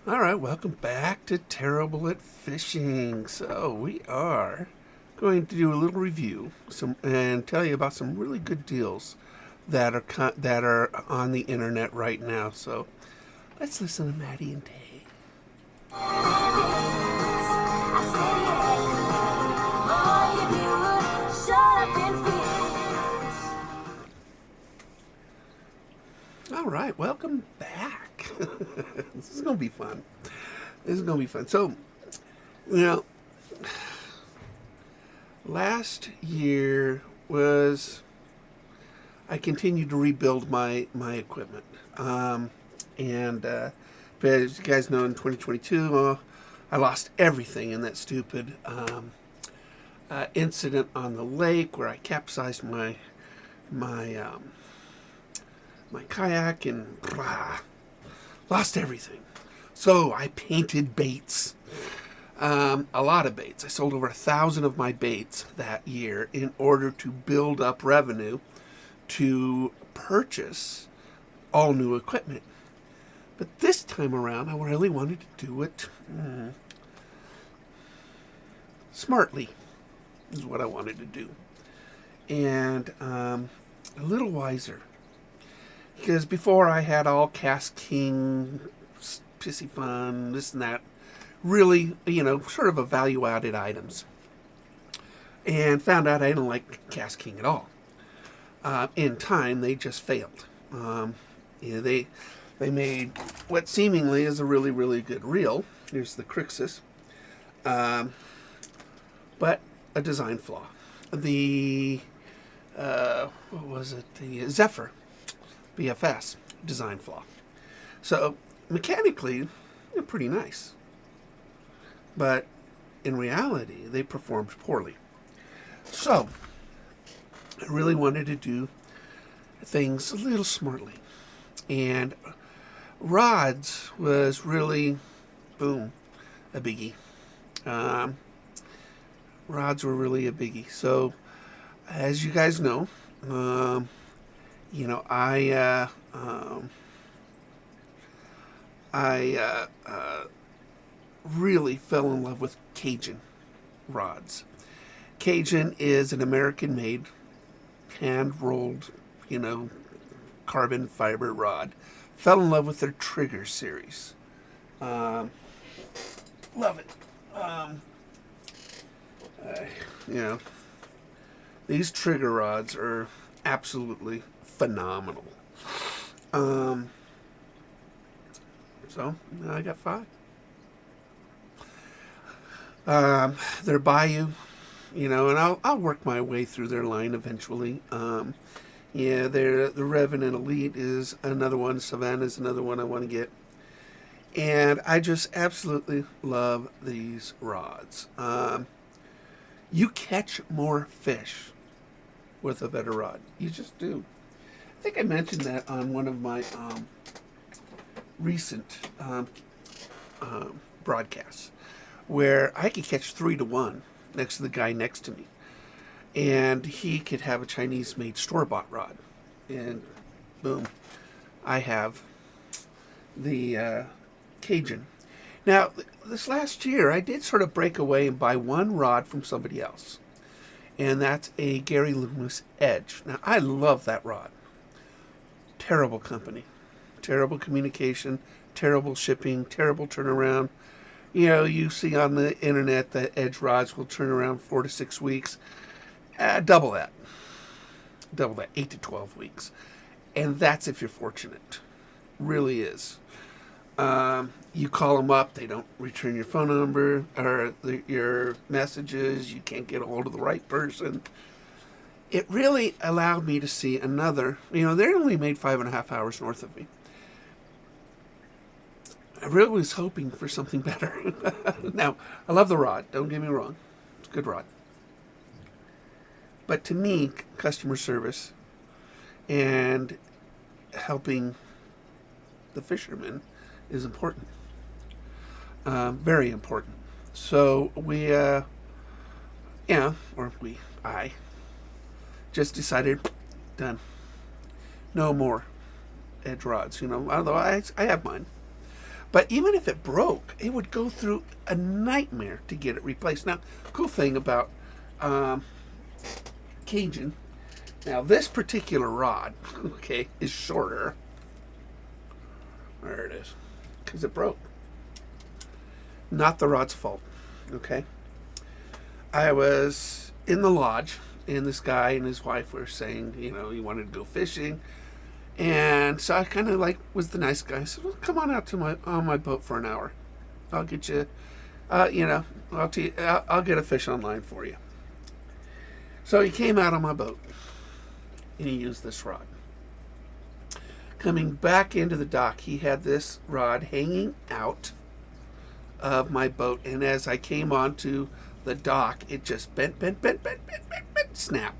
All right, welcome back to Terrible at Fishing. So we are going to do a little review, and tell you about some really good deals that are on the internet right now. So let's listen to Maddie and Tay. All right, welcome back. This is gonna be fun. This is gonna be fun. So, you know, last year was I continued to rebuild my equipment. And but as you guys know, in 2022, I lost everything in that stupid incident on the lake where I capsized my my kayak and lost everything. So I painted baits. A lot of baits. I sold over 1,000 of my baits that year in order to build up revenue to purchase all new equipment. But this time around, I really wanted to do it smartly, is what I wanted to do. And a little wiser. Because before I had all Cast King, pissy fun, this and that, really, sort of a value-added items. And found out I didn't like Cast King at all. In time, they just failed. They made what seemingly is a really, really good reel. Here's the Crixus. But a design flaw. The, what was it? The Zephyr BFS design flaw. So, mechanically, they're pretty nice. But in reality, they performed poorly. So, I really wanted to do things a little smartly. And rods was really, boom, a biggie. Rods were really a biggie. So, as you guys know, I really fell in love with Cajun rods. Cajun is an American-made, hand-rolled, carbon fiber rod. Fell in love with their Trigger series. Love it. These Trigger rods are absolutely phenomenal. So now I got 5. They're Bayou, and I'll work my way through their line eventually. The Revenant Elite is another one. Savannah is another one I want to get. And I just absolutely love these rods. You catch more fish with a better rod. You just do. I think I mentioned that on one of my recent broadcasts, where I could catch 3 to 1 next to the guy next to me. And he could have a Chinese-made store-bought rod. And boom, I have the Cajun. Now, this last year, I did sort of break away and buy one rod from somebody else. And that's a Gary Loomis Edge. Now, I love that rod. Terrible company. Terrible communication. Terrible shipping. Terrible turnaround. You see on the internet that Edge rods will turn around 4 to 6 weeks. Double that. 8 to 12 weeks. And that's if you're fortunate. Really is. You call them up, they don't return your phone number or your messages. You can't get a hold of the right person. It really allowed me to see another. They only made 5.5 hours north of me. I really was hoping for something better. Now, I love the rod. Don't get me wrong. It's a good rod. But to me, customer service and helping the fishermen is important. Very important. So I just decided, done. No more Edge rods, although I have mine. But even if it broke, it would go through a nightmare to get it replaced. Now, cool thing about Cajun, now this particular rod, okay, is shorter. There it is, because it broke. Not the rod's fault, okay? I was in the lodge, and this guy and his wife were saying, he wanted to go fishing. And so I kind of was the nice guy. I said, well, come on out to my boat for an hour. I'll get you, I'll get a fish online for you. So he came out on my boat, and he used this rod. Coming back into the dock, he had this rod hanging out of my boat, and as I came onto the dock, it just bent, snap.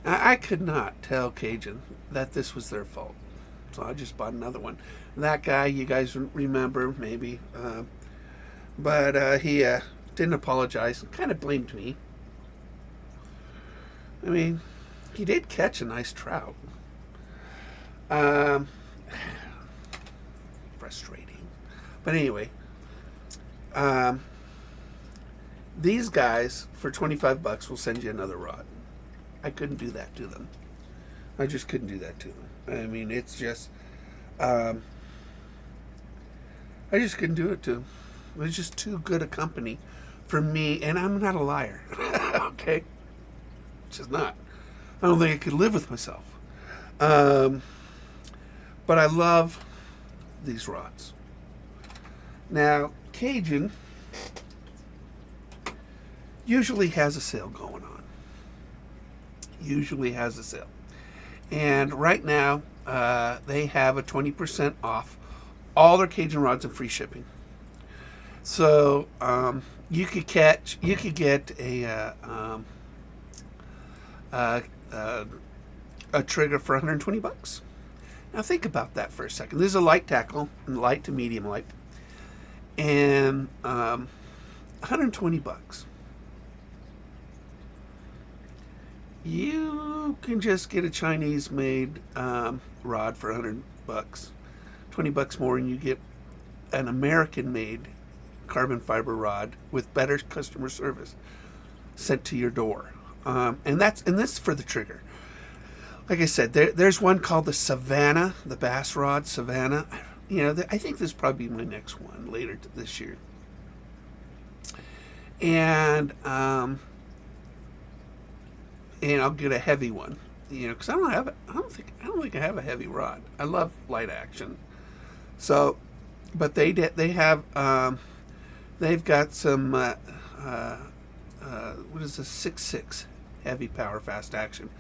I could not tell Cajun that this was their fault, so I just bought another one. That guy, you guys remember maybe, but he didn't apologize, kind of blamed me. I mean, he did catch a nice trout. Frustrating. But anyway, these guys, for $25, will send you another rod. I couldn't do that to them. I just couldn't do that to them. I mean, it's just, I just couldn't do it to them. It was just too good a company for me, and I'm not a liar, okay? Just not. I don't think I could live with myself. But I love these rods. Now, Cajun usually has a sale going on. Usually has a sale. And right now, they have a 20% off all their Cajun rods and free shipping. So you could get a trigger for $120. Now think about that for a second. This is a light tackle, light to medium light, and $120. You can just get a Chinese-made rod for $100, $20 more, and you get an American-made carbon fiber rod with better customer service sent to your door. And this for the trigger. Like I said, there's one called the Savannah, the bass rod Savannah. I think this will probably be my next one later this year. And I'll get a heavy one, because I don't think I have a heavy rod. I love light action. So, but they've got some what is this 6.6 heavy power fast action,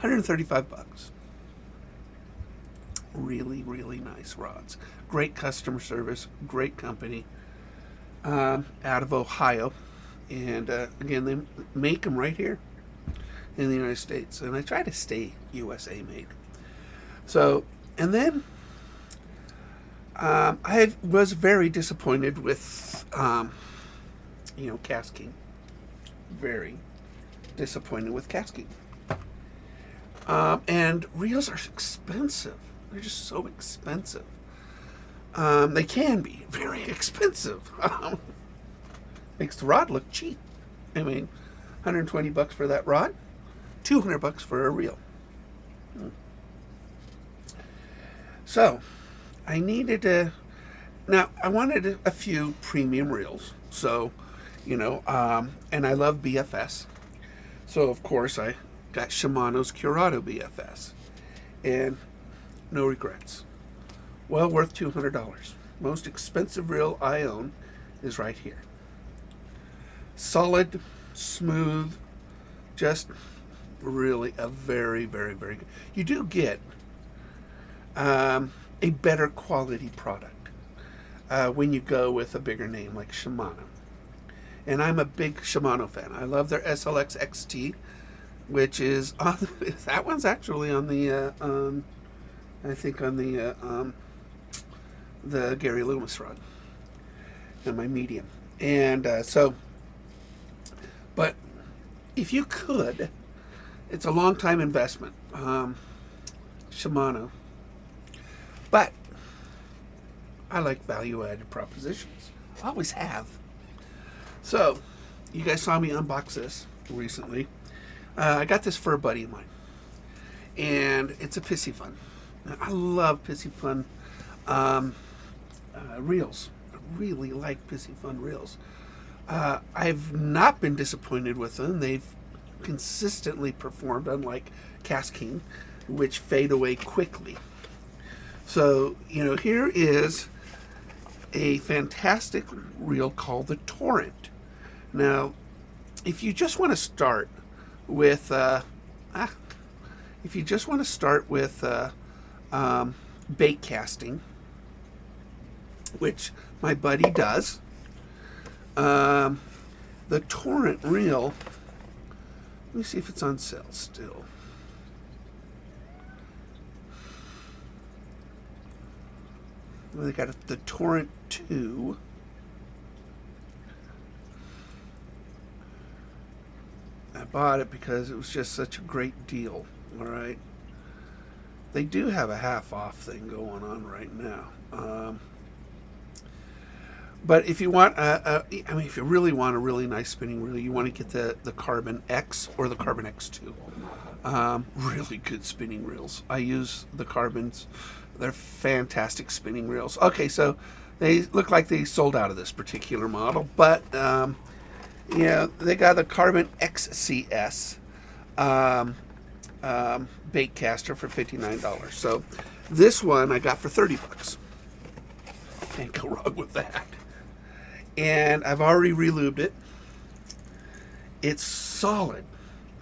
$135. Really, really nice rods. Great customer service. Great company. Out of Ohio, and again, they make them right here in the United States, and I try to stay USA made. So, and then I was very disappointed with casking. Very disappointed with casking. And reels are expensive. They're just so expensive. They can be very expensive. Makes the rod look cheap. I mean, $120 for that rod, $200 for a reel. So, I needed to. Now, I wanted a few premium reels. So, and I love BFS. So, of course, I got Shimano's Curado BFS. And no regrets. Well worth $200. Most expensive reel I own is right here. Solid, smooth, just really a very, very, very good. You do get a better quality product when you go with a bigger name like Shimano. And I'm a big Shimano fan. I love their SLX XT, which is on that one's actually on the I think on the Gary Loomis rod and my medium. And but if you could, it's a long time investment. Shimano. I like value-added propositions. I always have. So, you guys saw me unbox this recently. I got this for a buddy of mine, and it's a Pissy Fun. I love Pissy Fun reels. I really like Pissy Fun reels. I've not been disappointed with them. They've consistently performed, unlike Cast King, which fade away quickly. So, here is a fantastic reel called the Torrent. Now, if you just want to start with bait casting, which my buddy does, the Torrent reel, let me see if it's on sale still. Well, they got the Torrent 2. I bought it because it was just such a great deal. All right. They do have a half off thing going on right now. But if you want, if you really want a really nice spinning reel, you want to get the Carbon X or the Carbon X2. Really good spinning reels. I use the Carbons. They're fantastic spinning reels. Okay, so they look like they sold out of this particular model, but they got the Carbon XCS bait caster for $59. So this one I got for $30. Can't go wrong with that. And I've already relubed it. It's solid.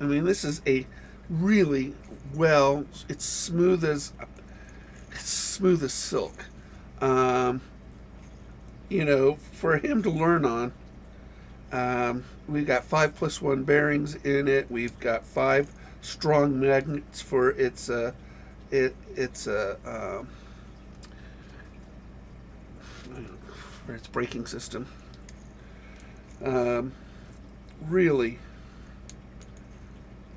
I mean, this is a really it's smooth as silk. For him to learn on, we've got 5+1 bearings in it. We've got 5 strong magnets for its braking system. Really,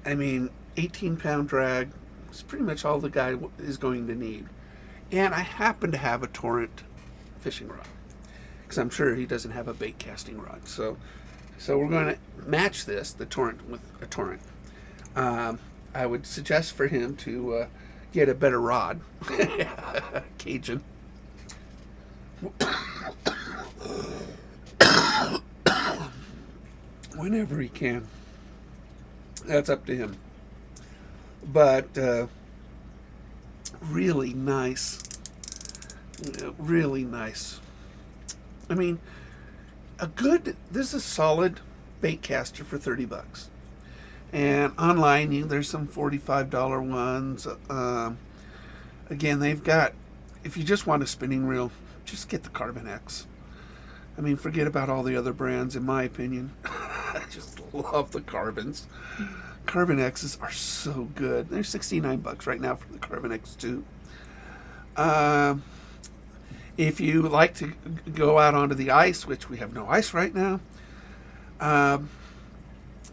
18-pound drag is pretty much all the guy is going to need. And I happen to have a Torrent fishing rod, because I'm sure he doesn't have a bait casting rod. So we're going to match the Torrent with a Torrent. I would suggest for him to get a better rod, Cajun. Whenever he can. That's up to him. But really nice. Really nice. This is a solid bait caster for $30. And online, there's some $45 ones. Again, they've got, if you just want a spinning reel, just get the Carbon X. Forget about all the other brands, in my opinion. I just love the Carbons. Carbon X's are so good. They're $69 right now for the Carbon X2. If you like to go out onto the ice, which we have no ice right now,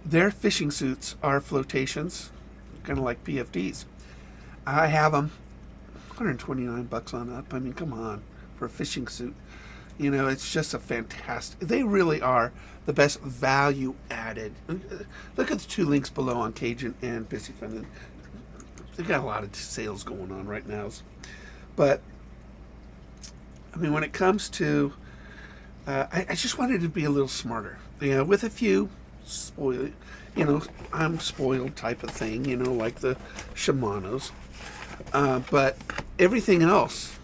their fishing suits are flotations, kind of like PFDs. I have them, $129 on up. Come on, for a fishing suit. It's just a fantastic. They really are the best value added. Look at the 2 links below on Cajun and Pissy Fun. They've got a lot of sales going on right now. But when it comes to, I just wanted to be a little smarter. With a few spoiled, I'm spoiled type of thing. Like the Shimano's. But everything else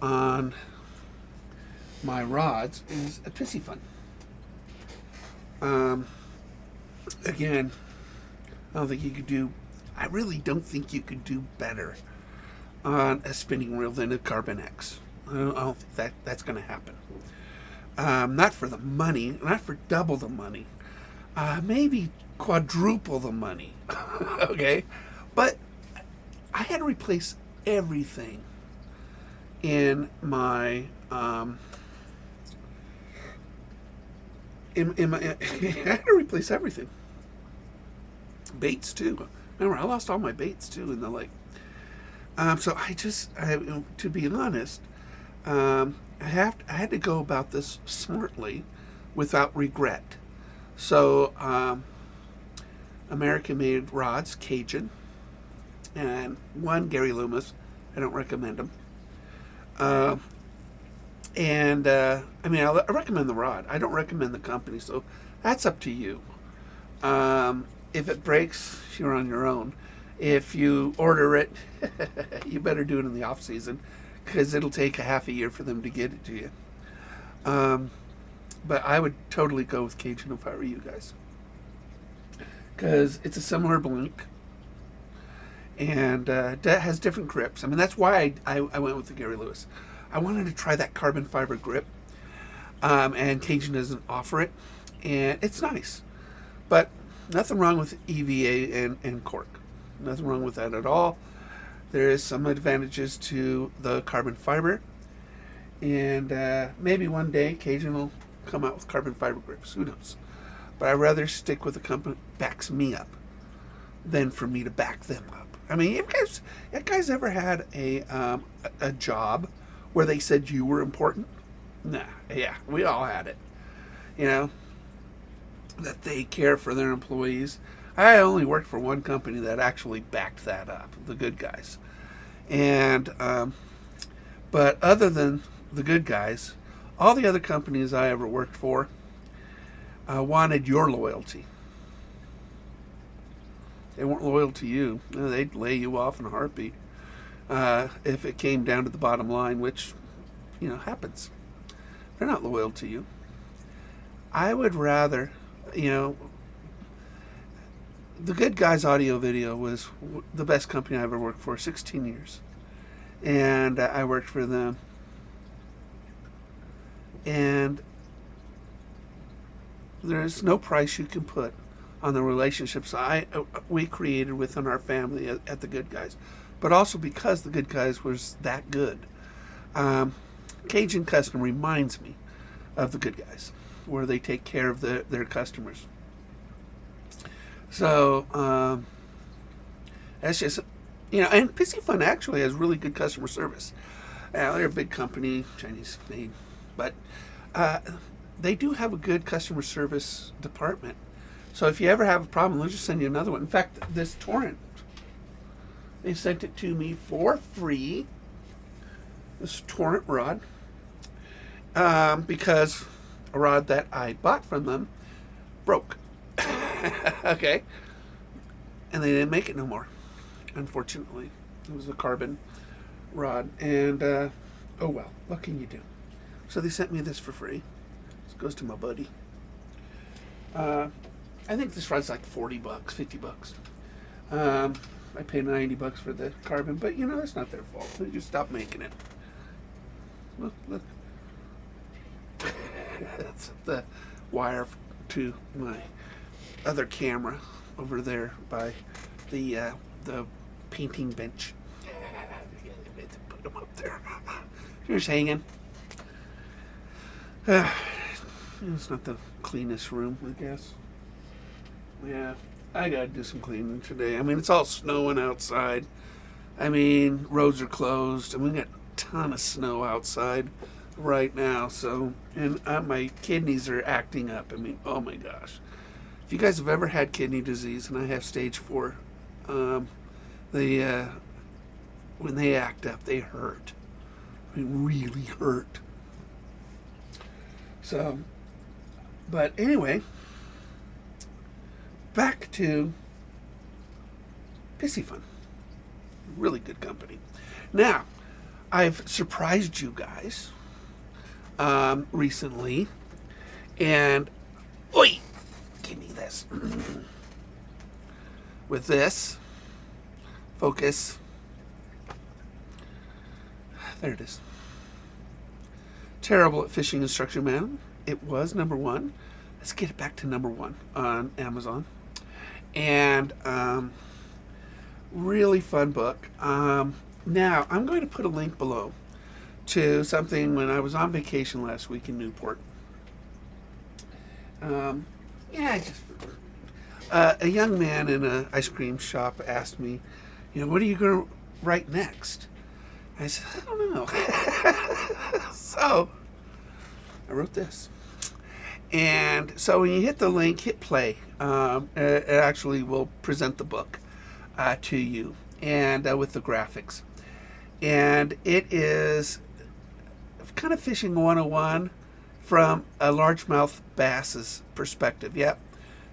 on my rods is a Pissy Fun. Again, I really don't think you could do better on a spinning reel than a Carbon X. I don't think that's going to happen. Not for the money, not for double the money, maybe quadruple the money. Okay, but I had to replace everything in my I had to replace everything. Baits too. Remember, I lost all my baits too in the lake. So to be honest, I had to go about this smartly, without regret. So American-made rods, Cajun, and one Gary Loomis. I don't recommend them. Uh, I recommend the rod. I don't recommend the company. So that's up to you. If it breaks, you're on your own. If you order it, you better do it in the off season, because it'll take a half a year for them to get it to you. But I would totally go with Cajun if I were you guys, because it's a similar blink, and that has different grips. I mean, that's why I went with the Gary Lewis. I wanted to try that carbon fiber grip, and Cajun doesn't offer it, and it's nice. But nothing wrong with EVA and cork. Nothing wrong with that at all. There is some advantages to the carbon fiber, and maybe one day Cajun will come out with carbon fiber grips. Who knows? But I'd rather stick with a company that backs me up than for me to back them up. I mean, you guys ever had a job where they said you were important? Nah, yeah, we all had it. You know, that they care for their employees. I only worked for one company that actually backed that up, the Good Guys. And but other than the Good Guys, all the other companies I ever worked for wanted your loyalty. They weren't loyal to you. No, they'd lay you off in a heartbeat if it came down to the bottom line, which, happens. They're not loyal to you. I would rather, the Good Guys Audio Video was the best company I ever worked for, 16 years. And I worked for them. And there's no price you can put on the relationships we created within our family at the Good Guys. But also because the Good Guys was that good. Cajun Custom reminds me of the Good Guys, where they take care of their customers. So that's just, and Pissy Fun actually has really good customer service. They're a big company, Chinese made, but they do have a good customer service department. So if you ever have a problem, they'll just send you another one. In fact, this torrent, they sent it to me for free. This torrent rod, because a rod that I bought from them broke. Okay, and they didn't make it no more, unfortunately. It was a carbon rod, and oh well, what can you do? So they sent me this for free. This goes to my buddy. I think this rod's like $40, $50. I paid $90 for the carbon, but that's not their fault. They just stopped making it. Look. That's the wire to my other camera over there by the painting bench. Put them up there. Here's hanging. It's not the cleanest room, I guess. Yeah, I gotta do some cleaning today. I mean, it's all snowing outside. I mean, roads are closed, and we got a ton of snow outside right now. So, and my kidneys are acting up. I mean, oh my gosh. If you guys have ever had kidney disease, and I have stage 4, when they act up, they hurt. I mean, really hurt. So, but anyway, back to Pissy Fun. Really good company. Now, I've surprised you guys recently, and oi, give me this. With this, focus. There it is. Terrible at Fishing Instruction Manual. It was number 1. Let's get it back to number 1 on Amazon. And really fun book. Now, I'm going to put a link below to something when I was on vacation last week in Newport. A young man in an ice cream shop asked me, what are you going to write next? I said, I don't know. So I wrote this. And so when you hit the link, hit play. It actually will present the book to you, and with the graphics. And it is kind of fishing 101 from a largemouth bass's perspective. Yep.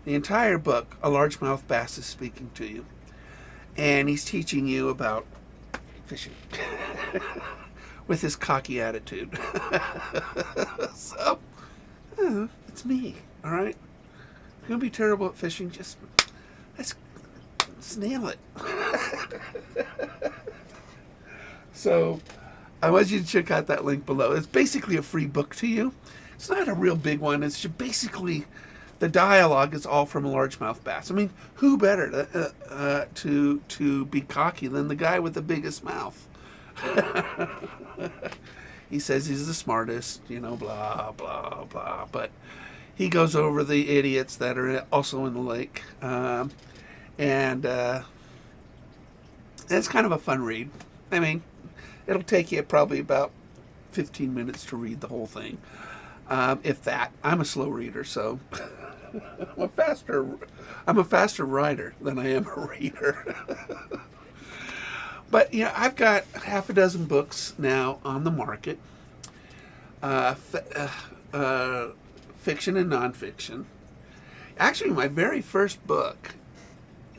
The entire book, a largemouth bass is speaking to you. And he's teaching you about fishing with his cocky attitude. So, it's me, all right? I'm going to be terrible at fishing. Just, let's nail it. So, I want you to check out that link below. It's basically a free book to you. It's not a real big one. It's just basically the dialogue is all from a largemouth bass. I mean, who better to be cocky than the guy with the biggest mouth? He says he's the smartest, blah, blah, blah. But he goes over the idiots that are also in the lake. And it's kind of a fun read. I mean, it'll take you probably about 15 minutes to read the whole thing. If that. I'm a slow reader, so I'm a faster writer than I am a reader. But I've got half a dozen books now on the market, fiction and nonfiction. Actually, my very first book,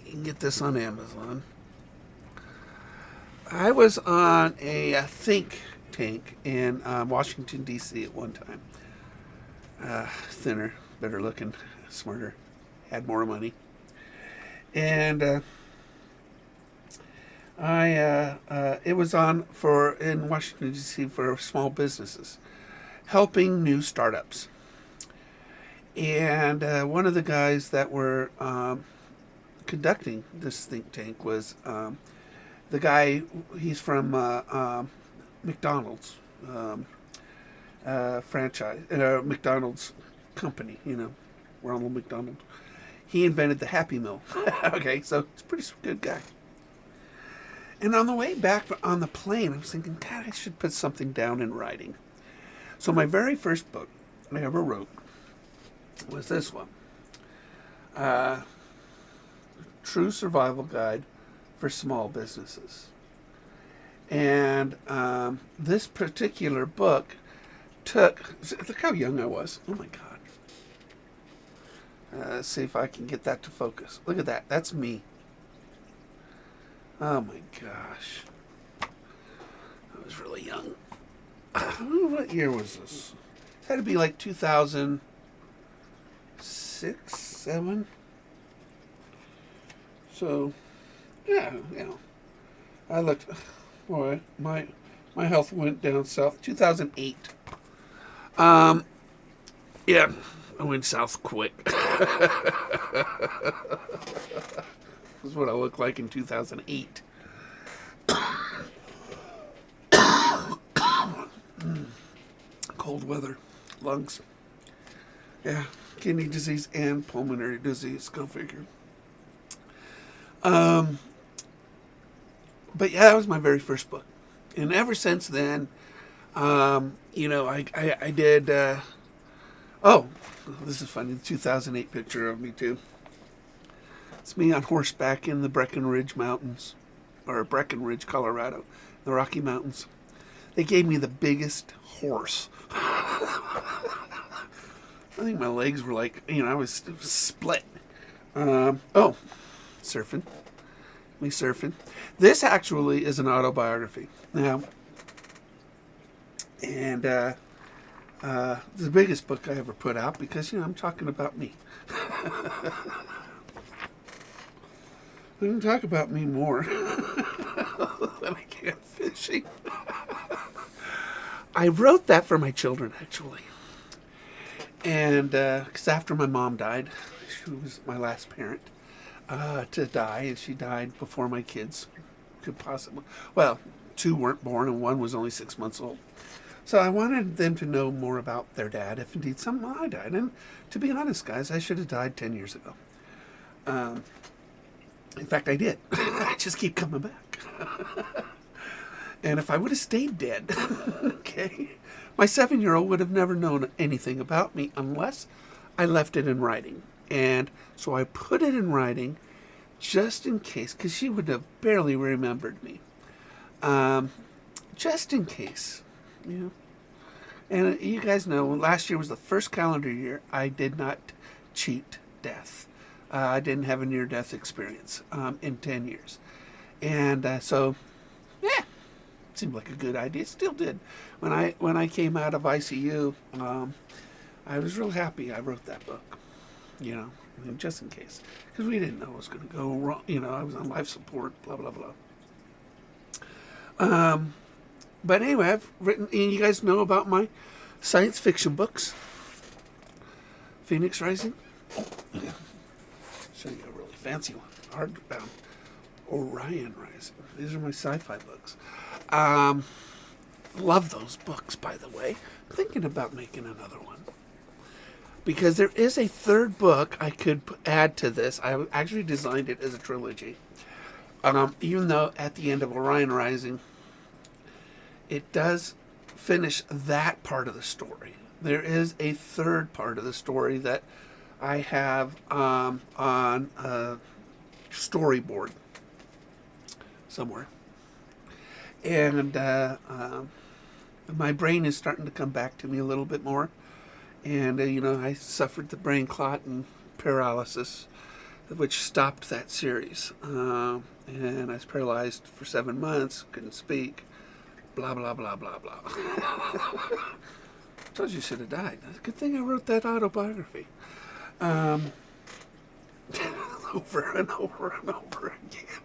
you can get this on Amazon. I was on a think tank in Washington, D.C. at one time. Thinner, better looking, smarter, had more money. And it was on in Washington, D.C. for small businesses, helping new startups. And one of the guys that were conducting this think tank was the guy. He's from McDonald's franchise, McDonald's company, Ronald McDonald. He invented the Happy Meal. Okay, so he's a pretty good guy. And on the way back on the plane, I was thinking, God, I should put something down in writing. So my very first book I ever wrote was this one. True Survival Guide for Small Businesses. And this particular book look how young I was. Oh my God. Let's see if I can get that to focus. Look at that. That's me. Oh my gosh. I was really young. What year was this? It had to be like 2006, 7. So, yeah, I looked, boy, my health went down south. 2008. Yeah, I went south quick. This is what I looked like in 2008. Cold weather, lungs. Yeah, kidney disease and pulmonary disease, go figure. But yeah, that was my very first book. And ever since then, I did, this is funny, the 2008 picture of me too. It's me on horseback in the Breckenridge Mountains, or Breckenridge, Colorado, the Rocky Mountains. They gave me the biggest horse. I think my legs were like, I was split. Surfing. Me surfing. This actually is an autobiography. Now, and the biggest book I ever put out because, I'm talking about me. I can talk about me more than I can fishing. I wrote that for my children, actually. And because after my mom died, she was my last parent to die, and she died before my kids could possibly. Well, 2 weren't born, and 1 was only 6 months old. So I wanted them to know more about their dad, if indeed I died. And to be honest, guys, I should have died 10 years ago. In fact, I did. I just keep coming back. And if I would have stayed dead, okay, my 7-year-old would have never known anything about me unless I left it in writing. And so I put it in writing just in case, because she would have barely remembered me. Just in case, you know. And you guys know, last year was the first calendar year I did not cheat death. I didn't have a near-death experience in 10 years. And so, yeah, seemed like a good idea. It still did. When I came out of ICU, I was real happy I wrote that book, you know, I mean, just in case. Because we didn't know it was going to go wrong. You know, I was on life support, blah, blah, blah. But anyway, I've written, and you guys know about my science fiction books. Phoenix Rising. Show you a really fancy one. Hardbound. Orion Rising. These are my sci-fi books. Love those books, by the way. Thinking about making another one. Because there is a third book I could add to this. I actually designed it as a trilogy. Even though at the end of Orion Rising, it does finish that part of the story. There is a third part of the story that I have on a storyboard somewhere. And my brain is starting to come back to me a little bit more. And, you know, I suffered the brain clot and paralysis, which stopped that series. And I was paralyzed for 7 months, couldn't speak, blah, blah, blah, blah, blah. Told you should have died. Good thing I wrote that autobiography. Over and over and over again.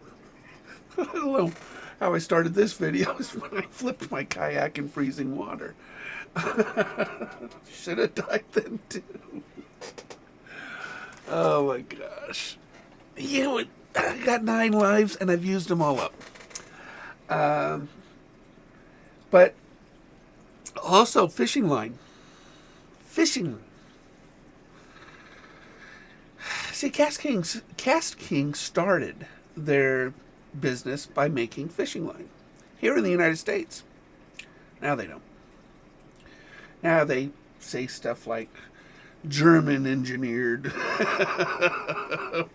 I don't know how I started this video is when I flipped my kayak in freezing water. Should have died then too. Oh my gosh. You know, I got 9 lives and I've used them all up. But also fishing line. Fishing. See, Cast King started their business by making fishing line here in the United States. Now they don't. Now they say stuff like German engineered,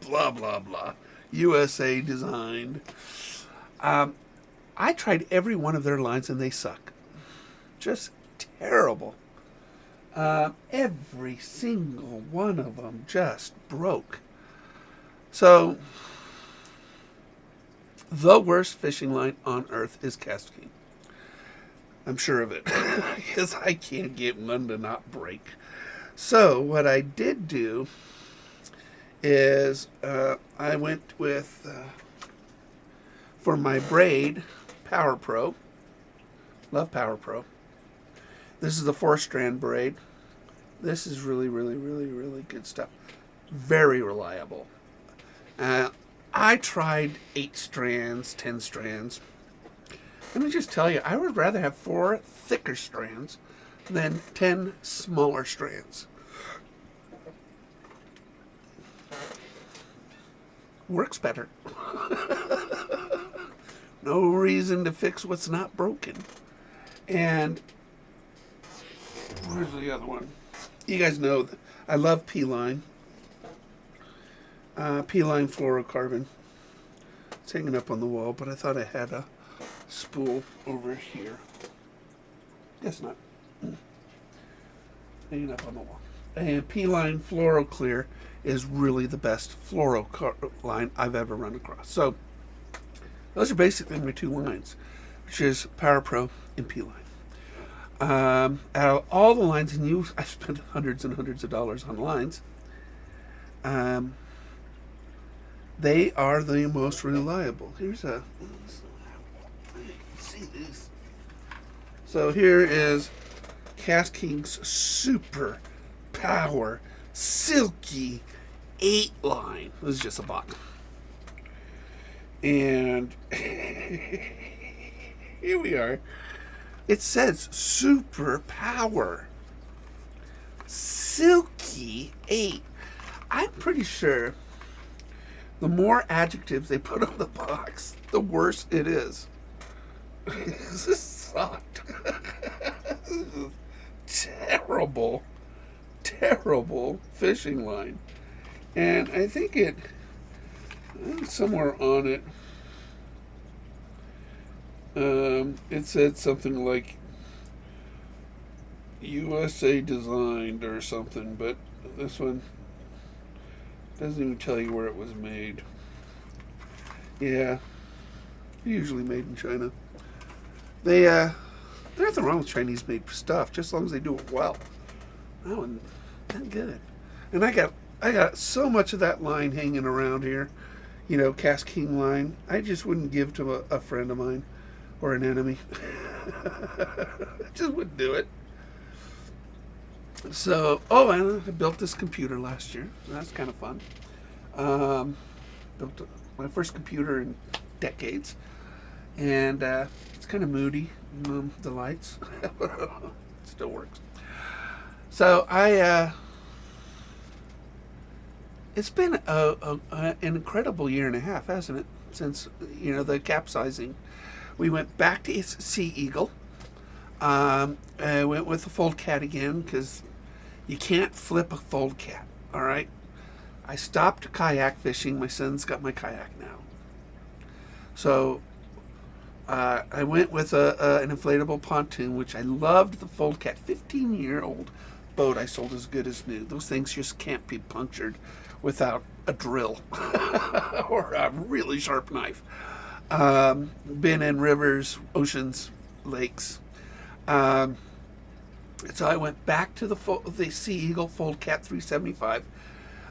blah, blah, blah, USA designed. I tried every one of their lines and they suck. Just terrible. Every single one of them just broke. So, the worst fishing line on earth is Cast King. I'm sure of it, because I can't get one to not break. So what I did do is I went with, for my braid, Power Pro. Love Power Pro. This is the 4-strand braid. This is really, really, really, really good stuff. Very reliable. I tried 8 strands, 10 strands. Let me just tell you, I would rather have 4 thicker strands than 10 smaller strands. Works better. No reason to fix what's not broken. And where's the other one? You guys know that I love P-Line. P-Line fluorocarbon. It's hanging up on the wall, but I thought I had a spool over here. Guess not. Hanging up on the wall. And P-Line Fluoro Clear is really the best fluoro line I've ever run across. So those are basically my 2 lines, which is Power Pro and P-Line. Out of all the lines, and I've spent hundreds and hundreds of dollars on lines. They are the most reliable. Here's a. See this. So here is Cast King's Super Power Silky 8 line. This is just a box. And here we are. It says Super Power Silky 8. I'm pretty sure The more adjectives they put on the box, the worse it is. This sucked. This is terrible, terrible fishing line. And I think somewhere on it, it said something like USA designed or something, but this one doesn't even tell you where it was made. Yeah, usually made in China. There's nothing wrong with Chinese made stuff, just as long as they do it well. That one, not good. And I got so much of that line hanging around here, Cast King line. I just wouldn't give to a friend of mine or an enemy. I just wouldn't do it. So, and I built this computer last year. That's kind of fun. Built my first computer in decades, and it's kind of moody. The lights still works. So it's been an incredible year and a half, hasn't it? Since the capsizing, we went back to Sea Eagle. I went with the fold cat again because you can't flip a fold cat. All right. I stopped kayak fishing. My son's got my kayak now. So I went with an inflatable pontoon, which I loved the fold cat. 15-year-old boat I sold as good as new. Those things just can't be punctured without a drill or a really sharp knife. Been in rivers, oceans, lakes. So I went back to the Sea Eagle Fold Cat 375.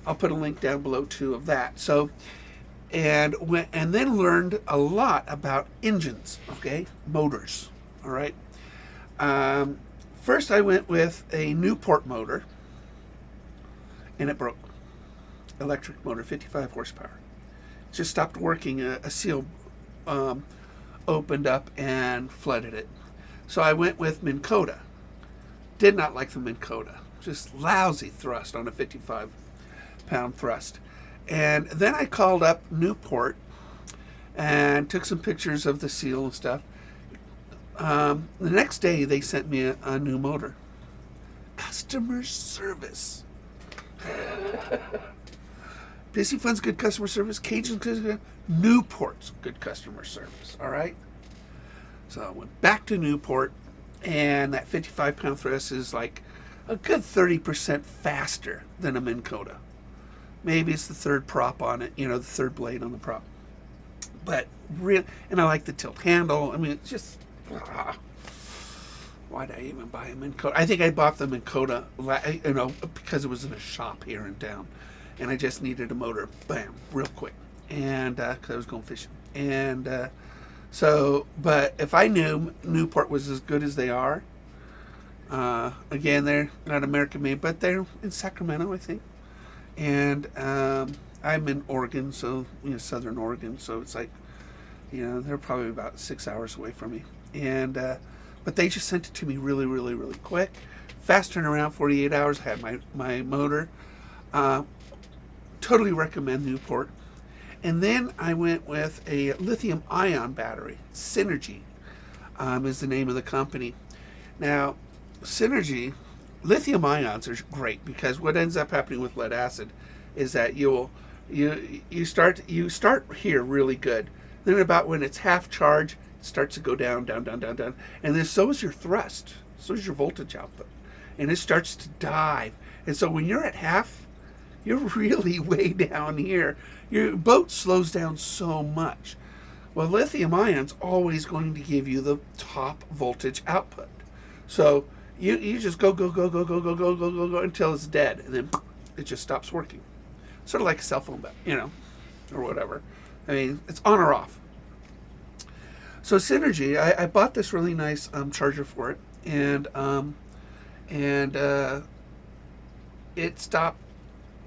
I'll put a link down below too of that. So, and then learned a lot about engines, okay, motors. All right. First, I went with a Newport motor, and it broke. Electric motor, 55 horsepower. It just stopped working. A seal opened up and flooded it. So I went with Minn Kota. Did not like the Minn Kota. Just lousy thrust on a 55-pound thrust. And then I called up Newport and took some pictures of the seal and stuff. The next day, they sent me a new motor. Customer service. Busy Fun's good customer service. Cajun's good. Newport's good customer service. All right. So I went back to Newport, and that 55-pound thrust is like a good 30% faster than a Minn Kota. Maybe it's the third prop on it, the third blade on the prop. But and I like the tilt handle. I mean, it's just, why did I even buy a Minn Kota? I think I bought the Minn Kota, because it was in a shop here in town, and I just needed a motor, bam, real quick, and because I was going fishing, and but if I knew Newport was as good as they are, again, they're not American made, but they're in Sacramento, I think. And I'm in Oregon, so Southern Oregon, so it's like, they're probably about 6 hours away from me. And but they just sent it to me really, really, really quick. Fast turnaround, 48 hours. I had my motor. Totally recommend Newport. And then I went with a lithium-ion battery. Synergy is the name of the company. Now, Synergy, lithium-ions are great because what ends up happening with lead acid is that you start here really good. Then about when it's half charge, it starts to go down, down, down, down, down. And then so is your thrust. So is your voltage output. And it starts to dive. And so when you're at half, you're really way down here. Your boat slows down so much. Well, lithium ion's always going to give you the top voltage output. So you just go until it's dead, and then it just stops working. Sort of like a cell phone, or whatever. I mean, it's on or off. So Synergy, I bought this really nice charger for it, and it stopped.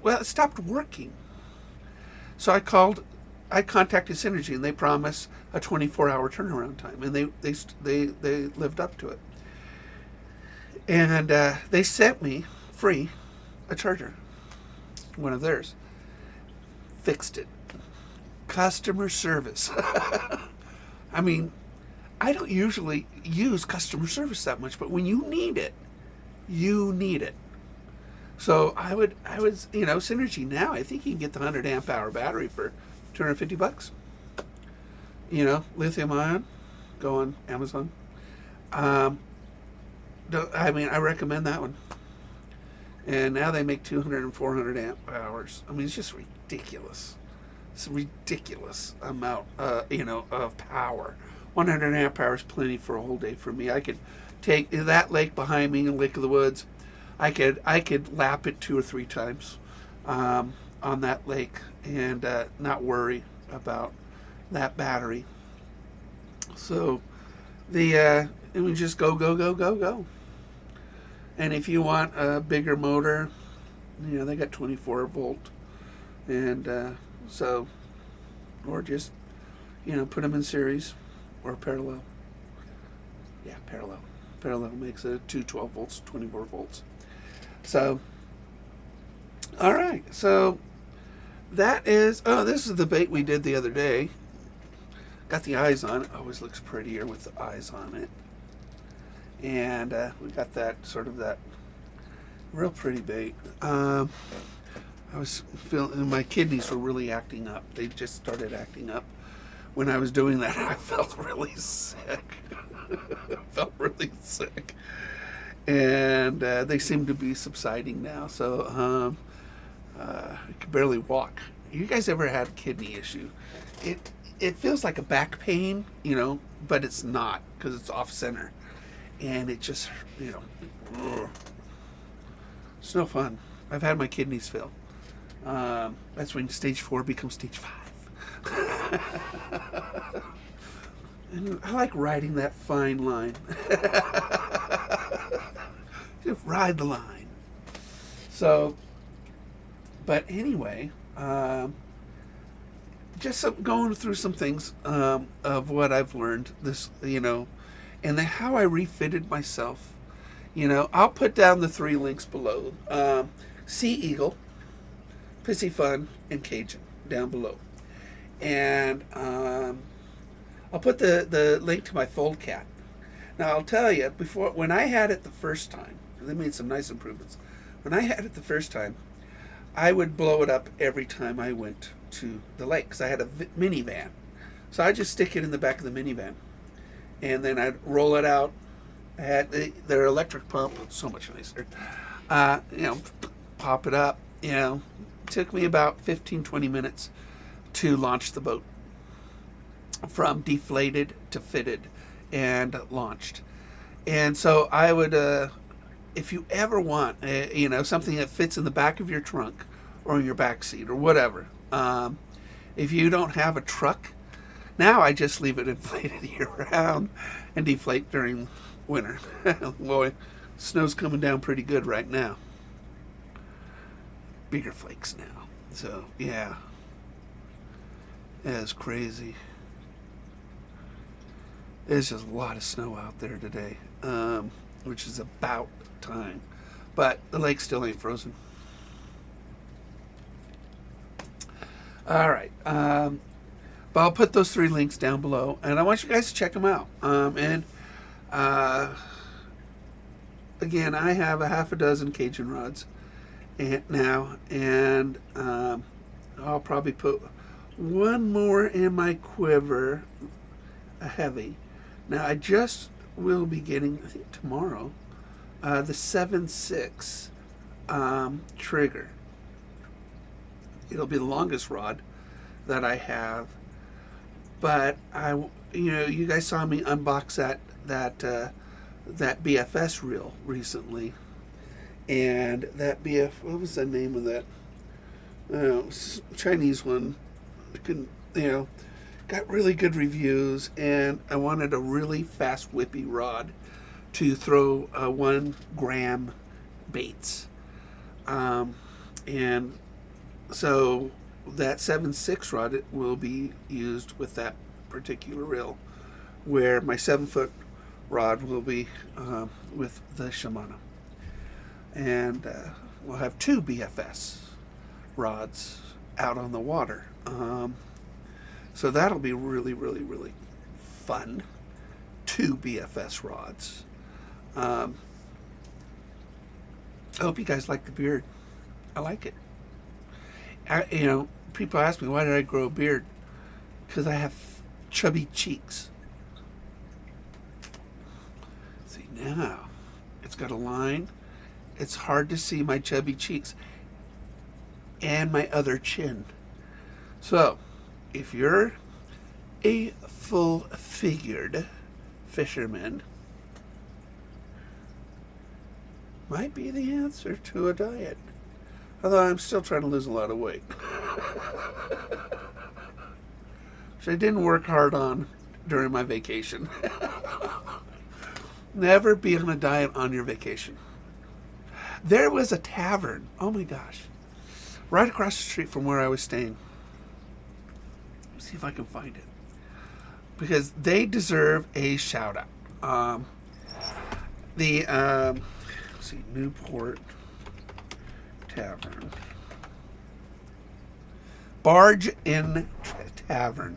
Well, it stopped working. So I contacted Synergy, and they promised a 24-hour turnaround time, and they lived up to it. And they sent me free a charger, one of theirs. Fixed it. Customer service. I mean, I don't usually use customer service that much, but when you need it, you need it. So I would, Synergy now, I think you can get the 100 amp hour battery for $250. Lithium ion, go on Amazon. I recommend that one. And now they make 200 and 400 amp hours. I mean, it's just ridiculous. It's a ridiculous amount, of power. 100 amp hours plenty for a whole day for me. I could take that lake behind me, Lake of the Woods. I could lap it 2 or 3 times on that lake and not worry about that battery. So it would just go, go, go, go, go. And if you want a bigger motor, they got 24 volt, and or just put them in series or parallel. Yeah, parallel. Parallel makes a 12 volts, 24 volts. So, all right. So that is. Oh, this is the bait we did the other day. Got the eyes on it. Always looks prettier with the eyes on it. And we got that real pretty bait. I was feeling my kidneys were really acting up. They just started acting up. When I was doing that, I felt really sick. And they seem to be subsiding now. So I can barely walk. You guys ever had a kidney issue? It feels like a back pain, but it's not because it's off center. And it just, it's no fun. I've had my kidneys fail. That's when stage 4 becomes stage 5. And I like riding that fine line. Just ride the line. So, but anyway, just going through some things of what I've learned this, and then how I refitted myself. I'll put down the 3 links below. Sea Eagle, Pissy Fun, and Cajun down below. And I'll put the link to my Fold Cat. Now I'll tell you, when I had it the first time, they made some nice improvements. When I had it the first time, I would blow it up every time I went to the lake because I had a minivan. So I'd just stick it in the back of the minivan. And then I'd roll it out. I had their electric pump, so much nicer. Pop it up. It took me about 15-20 minutes to launch the boat from deflated to fitted and launched. And so I would, if you ever want, something that fits in the back of your trunk or in your back seat or whatever, if you don't have a truck, now I just leave it inflated year round and deflate during winter. Boy, snow's coming down pretty good right now. Bigger flakes now. So, yeah. It's crazy. There's just a lot of snow out there today, which is about time. But the lake still ain't frozen. All right. But I'll put those 3 links down below, and I want you guys to check them out. Again, I have a half a dozen Cajun rods now, and I'll probably put one more in my quiver, a heavy. Now, I just will be getting, I think tomorrow, the 7.6 trigger. It'll be the longest rod that I have. But you guys saw me unbox that BFS reel recently, and that what was the name of that? Chinese one. Got really good reviews, and I wanted a really fast whippy rod to throw 1 gram baits, and so that 7.6 rod will be used with that particular reel, where my 7-foot rod will be with the Shimano. And we'll have 2 BFS rods out on the water. So that'll be really, really, really fun. Two BFS rods. Um, I hope you guys like the beard. I like it. People ask me, why did I grow a beard? Because I have chubby cheeks. See, now it's got a line. It's hard to see my chubby cheeks and my other chin. So, if you're a full-figured fisherman, might be the answer to a diet. Although I'm still trying to lose a lot of weight. Which I didn't work hard on during my vacation. Never be on a diet on your vacation. There was a tavern, oh my gosh, right across the street from where I was staying. Let's see if I can find it. Because they deserve a shout out. Let's see, Newport Tavern. Barge Inn Tavern.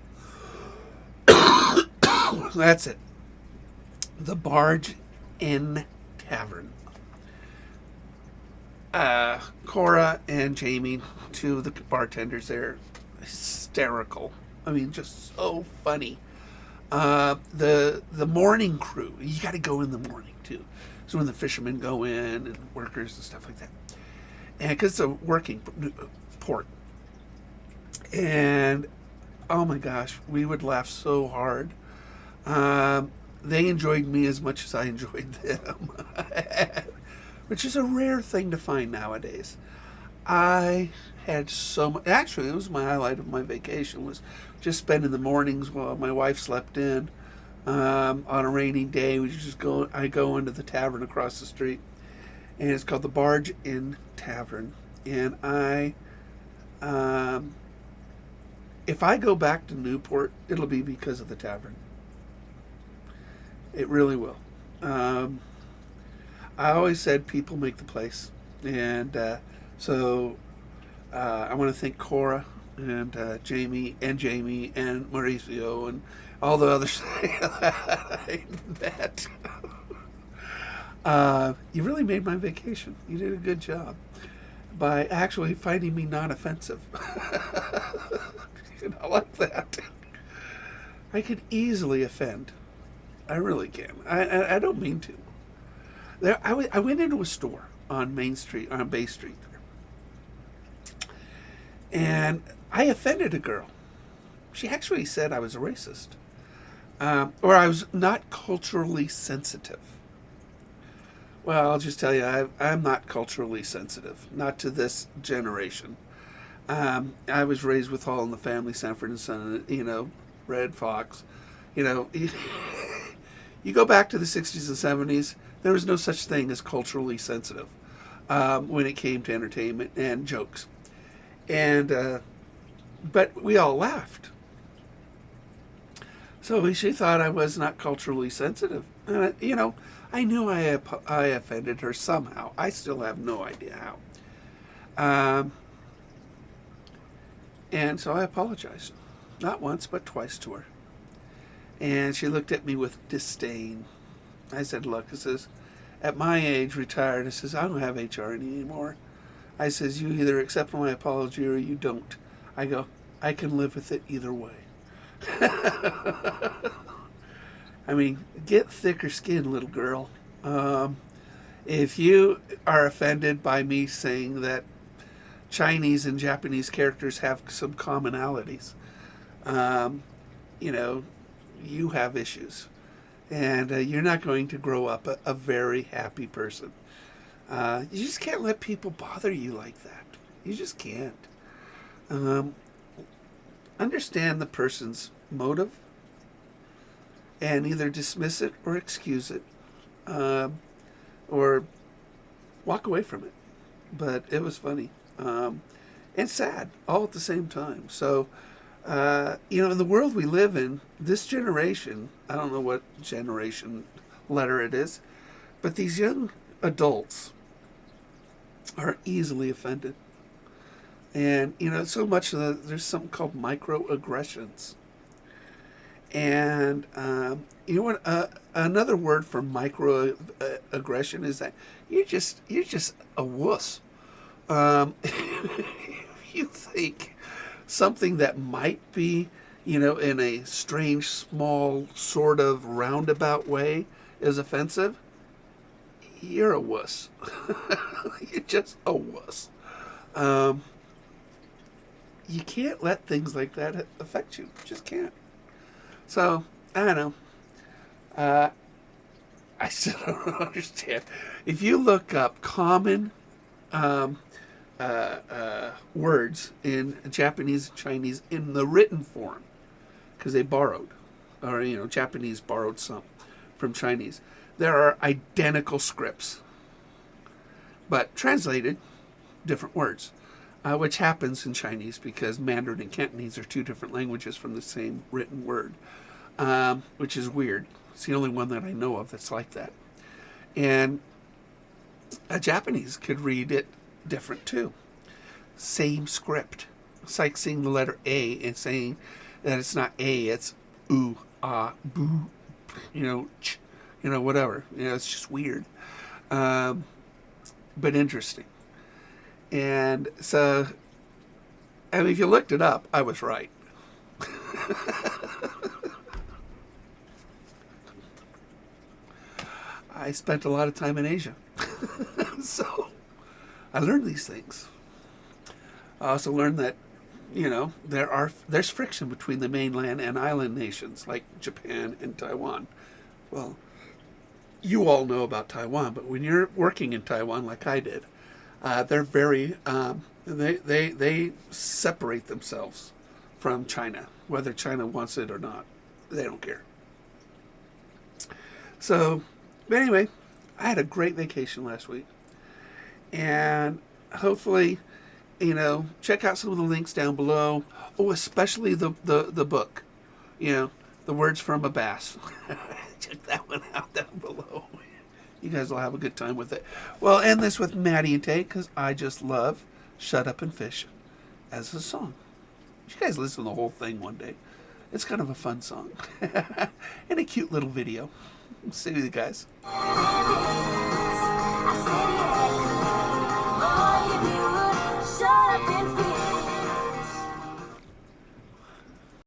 That's it. The Barge Inn Tavern. Cora and Jamie, two of the bartenders there, hysterical. I mean, just so funny. The morning crew, you got to go in the morning too. So when the fishermen go in and workers and stuff like that, and because it's a working port, and oh my gosh, we would laugh so hard. They enjoyed me as much as I enjoyed them, which is a rare thing to find nowadays. I had so much. Actually, it was my highlight of my vacation, was just spending the mornings while my wife slept in. On a rainy day, I go into the tavern across the street, and it's called the Barge Inn Tavern. And if I go back to Newport, it'll be because of the tavern. It really will. I always said people make the place, and so I want to thank Cora and Jamie and Mauricio and all the others I met. You really made my vacation. You did a good job by actually finding me non-offensive. I like that. I could easily offend. I really can. I don't mean to. I went into a store on Main Street, on Bay Street there, and I offended a girl. She actually said I was a racist, or I was not culturally sensitive. Well, I'll just tell you, I'm not culturally sensitive, not to this generation. I was raised with All in the Family, Sanford and Son, Red Fox. You go back to the 60s and 70s, there was no such thing as culturally sensitive when it came to entertainment and jokes. But we all laughed. So she thought I was not culturally sensitive. I knew I offended her somehow. I still have no idea how. And so I apologized. Not once, but twice to her. And she looked at me with disdain. I said, look, I says, at my age, retired, I says, I don't have HR anymore. I says, you either accept my apology or you don't. I go, I can live with it either way. I mean, get thicker skin, little girl. If you are offended by me saying that Chinese and Japanese characters have some commonalities, you have issues. And you're not going to grow up a very happy person. You just can't let people bother you like that. You just can't. Understand the person's motive and either dismiss it or excuse it, or walk away from it. But it was funny and sad all at the same time. So, in the world we live in, this generation, I don't know what generation letter it is, but these young adults are easily offended. And, so much there's something called microaggressions. And you know what? Another word for microaggression is that you're just a wuss. You think something that might be, in a strange, small, sort of roundabout way is offensive, you're a wuss. You're just a wuss. Um, you can't let things like that affect you. You just can't. So, I don't know. Uh, I still don't understand. If you look up common um, words in Japanese and Chinese in the written form, because they borrowed, or Japanese borrowed some from Chinese. There are identical scripts, but translated different words, which happens in Chinese because Mandarin and Cantonese are two different languages from the same written word, which is weird. It's the only one that I know of that's like that. And a Japanese could read it different too. Same script. It's like seeing the letter A and saying that it's not A, it's oo, ah, boo, ch, whatever. It's just weird, but interesting. And so, I mean, if you looked it up, I was right. I spent a lot of time in Asia, so I learned these things. I also learned that there's friction between the mainland and island nations like Japan and Taiwan. Well, you all know about Taiwan, but when you're working in Taiwan like I did, they're very they separate themselves from China, whether China wants it or not. They don't care. So, but anyway, I had a great vacation last week, and hopefully, check out some of the links down below. Oh, especially the book, the words from a bass. Check that one out down below. You guys will have a good time with it. Well, I'll end this with Maddie and Tate because I just love "Shut Up and Fish" as a song. You guys listen to the whole thing one day. It's kind of a fun song and a cute little video. See you guys.